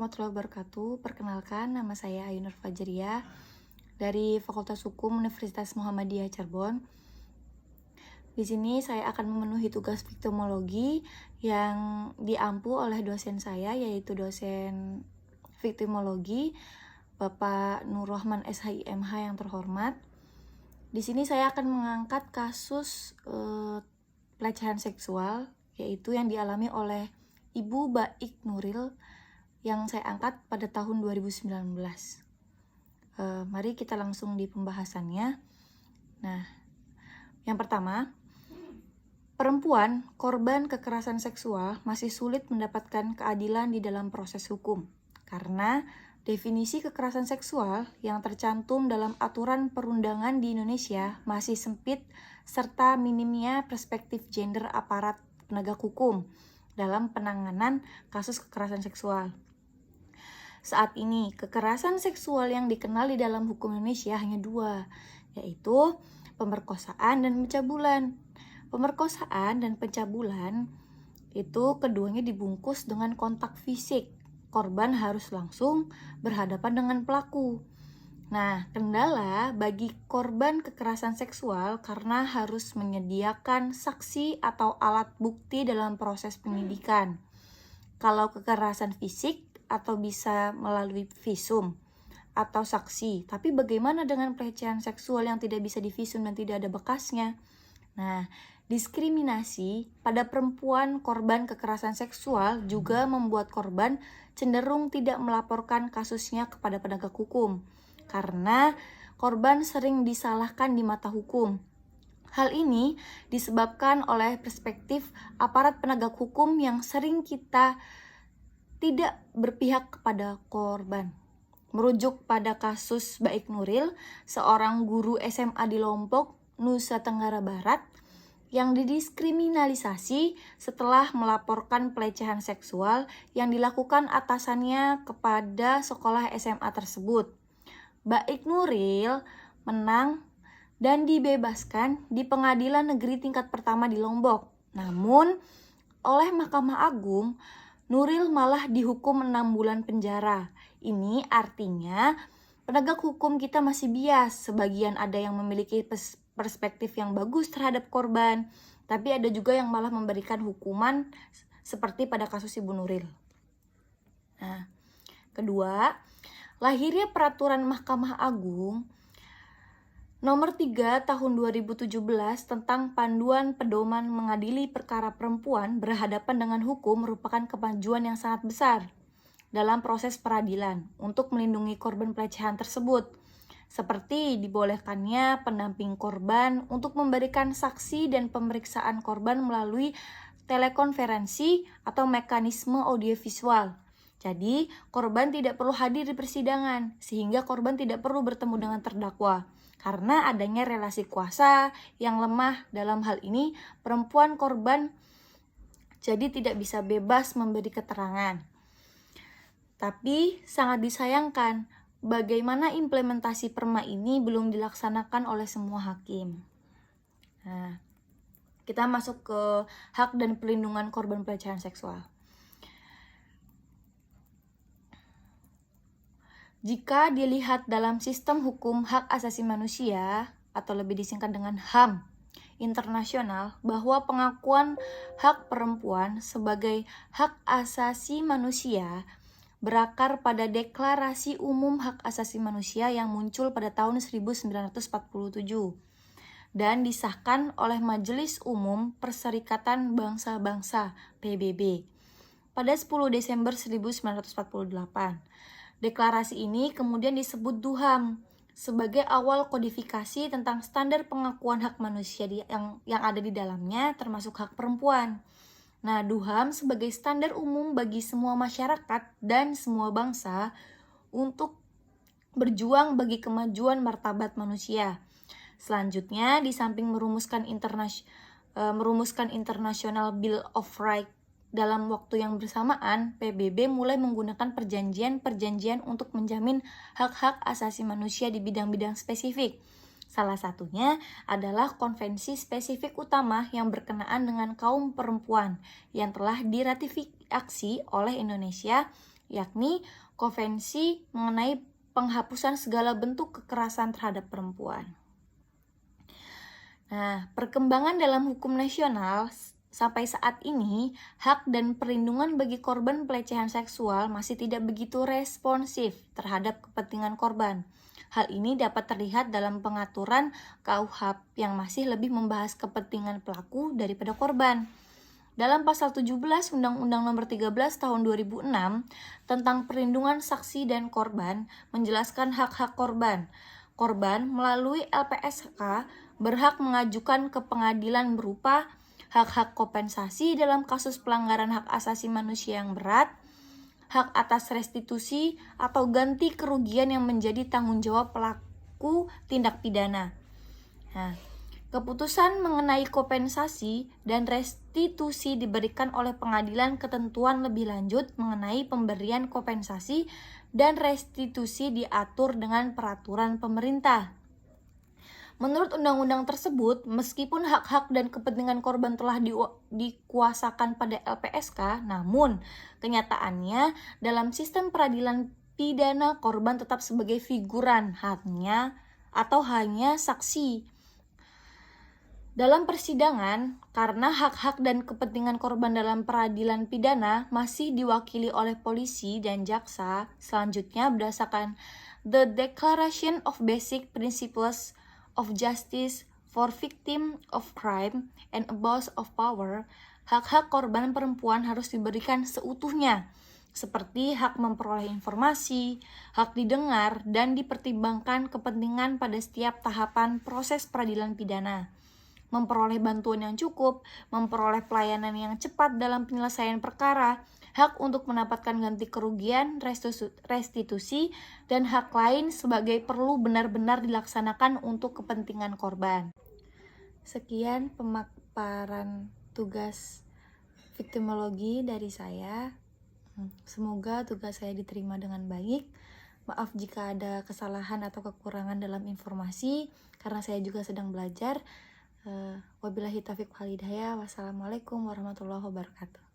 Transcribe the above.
warahmatullahi wabarakatuh. Perkenalkan, nama saya Ayunur Fajriah dari Fakultas Hukum Universitas Muhammadiyah Cirebon. Di sini saya akan memenuhi tugas viktimologi yang diampu oleh dosen saya, yaitu dosen viktimologi Bapak Nur Rahman SHIMH yang terhormat. Di sini saya akan mengangkat kasus pelecehan seksual, yaitu yang dialami oleh Ibu Baik Nuril yang saya angkat pada tahun 2019. Mari kita langsung di pembahasannya. Nah, yang pertama, perempuan korban kekerasan seksual masih sulit mendapatkan keadilan di dalam proses hukum karena definisi kekerasan seksual yang tercantum dalam aturan perundangan di Indonesia masih sempit serta minimnya perspektif gender aparat penegak hukum dalam penanganan kasus kekerasan seksual. Saat ini, kekerasan seksual yang dikenal di dalam hukum Indonesia hanya dua, yaitu pemerkosaan dan pencabulan. Pemerkosaan dan pencabulan itu keduanya dibungkus dengan kontak fisik. Korban harus langsung berhadapan dengan pelaku. Nah, kendala bagi korban kekerasan seksual karena harus menyediakan saksi atau alat bukti dalam proses penyidikan. Kalau kekerasan fisik atau bisa melalui visum atau saksi, tapi bagaimana dengan pelecehan seksual yang tidak bisa divisum dan tidak ada bekasnya? Nah, diskriminasi pada perempuan korban kekerasan seksual juga membuat korban cenderung tidak melaporkan kasusnya kepada penegak hukum karena korban sering disalahkan di mata hukum. Hal ini disebabkan oleh perspektif aparat penegak hukum yang sering kita tidak berpihak kepada korban. Merujuk pada kasus Baik Nuril, seorang guru SMA di Lombok, Nusa Tenggara Barat, yang didiskriminalisasi setelah melaporkan pelecehan seksual yang dilakukan atasannya kepada sekolah SMA tersebut. Baik Nuril menang dan dibebaskan di Pengadilan Negeri tingkat pertama di Lombok. Namun, oleh Mahkamah Agung, Nuril malah dihukum 6 bulan penjara. Ini artinya penegak hukum kita masih bias. Sebagian ada yang memiliki perspektif yang bagus terhadap korban, tapi ada juga yang malah memberikan hukuman seperti pada kasus Ibu Nuril. Nah, kedua, lahirnya peraturan Mahkamah Agung nomor 3 tahun 2017 tentang panduan pedoman mengadili perkara perempuan berhadapan dengan hukum merupakan kemajuan yang sangat besar dalam proses peradilan untuk melindungi korban pelecehan tersebut, seperti dibolehkannya pendamping korban untuk memberikan saksi dan pemeriksaan korban melalui telekonferensi atau mekanisme audiovisual. Jadi, korban tidak perlu hadir di persidangan, sehingga korban tidak perlu bertemu dengan terdakwa. Karena adanya relasi kuasa yang lemah dalam hal ini, perempuan korban jadi tidak bisa bebas memberi keterangan. Tapi sangat disayangkan, bagaimana implementasi perma ini belum dilaksanakan oleh semua hakim. Nah, kita masuk ke hak dan perlindungan korban pelecehan seksual. Jika dilihat dalam sistem hukum hak asasi manusia, atau lebih disingkat dengan HAM internasional, bahwa pengakuan hak perempuan sebagai hak asasi manusia berakar pada Deklarasi Umum Hak Asasi Manusia yang muncul pada tahun 1947 dan disahkan oleh Majelis Umum Perserikatan Bangsa-Bangsa (PBB) pada 10 Desember 1948. Deklarasi ini kemudian disebut DUHAM sebagai awal kodifikasi tentang standar pengakuan hak manusia yang ada di dalamnya, termasuk hak perempuan. Nah, DUHAM sebagai standar umum bagi semua masyarakat dan semua bangsa untuk berjuang bagi kemajuan martabat manusia. Selanjutnya, di samping merumuskan International Bill of Rights dalam waktu yang bersamaan, PBB mulai menggunakan perjanjian-perjanjian untuk menjamin hak-hak asasi manusia di bidang-bidang spesifik. Salah satunya adalah konvensi spesifik utama yang berkenaan dengan kaum perempuan yang telah diratifikasi oleh Indonesia yakni Konvensi mengenai penghapusan segala bentuk kekerasan terhadap perempuan. Nah, perkembangan dalam hukum nasional sampai saat ini, hak dan perlindungan bagi korban pelecehan seksual masih tidak begitu responsif terhadap kepentingan korban. Hal ini dapat terlihat dalam pengaturan KUHP yang masih lebih membahas kepentingan pelaku daripada korban. Dalam pasal 17 Undang-Undang Nomor 13 Tahun 2006 tentang perlindungan saksi dan korban menjelaskan hak-hak korban. Korban melalui LPSK berhak mengajukan ke pengadilan berupa hak-hak kompensasi dalam kasus pelanggaran hak asasi manusia yang berat, hak atas restitusi atau ganti kerugian yang menjadi tanggung jawab pelaku tindak pidana. Nah, keputusan mengenai kompensasi dan restitusi diberikan oleh pengadilan. Ketentuan lebih lanjut mengenai pemberian kompensasi dan restitusi diatur dengan peraturan pemerintah. Menurut undang-undang tersebut, meskipun hak-hak dan kepentingan korban telah dikuasakan pada LPSK, namun kenyataannya dalam sistem peradilan pidana korban tetap sebagai figuran hanya saksi. Dalam persidangan, karena hak-hak dan kepentingan korban dalam peradilan pidana masih diwakili oleh polisi dan jaksa, selanjutnya berdasarkan The Declaration of Basic Principles of Justice for Victims of Crime and Abuse of Power, hak-hak korban perempuan harus diberikan seutuhnya, seperti hak memperoleh informasi, hak didengar, dan dipertimbangkan kepentingan pada setiap tahapan proses peradilan pidana, memperoleh bantuan yang cukup, memperoleh pelayanan yang cepat dalam penyelesaian perkara, hak untuk mendapatkan ganti kerugian, restitusi, dan hak lain sebagai perlu benar-benar dilaksanakan untuk kepentingan korban. Sekian pemaparan tugas viktimologi dari saya. Semoga tugas saya diterima dengan baik. Maaf jika ada kesalahan atau kekurangan dalam informasi, karena saya juga sedang belajar. Wabillahi taufiq wal hidayah. Wassalamualaikum warahmatullahi wabarakatuh.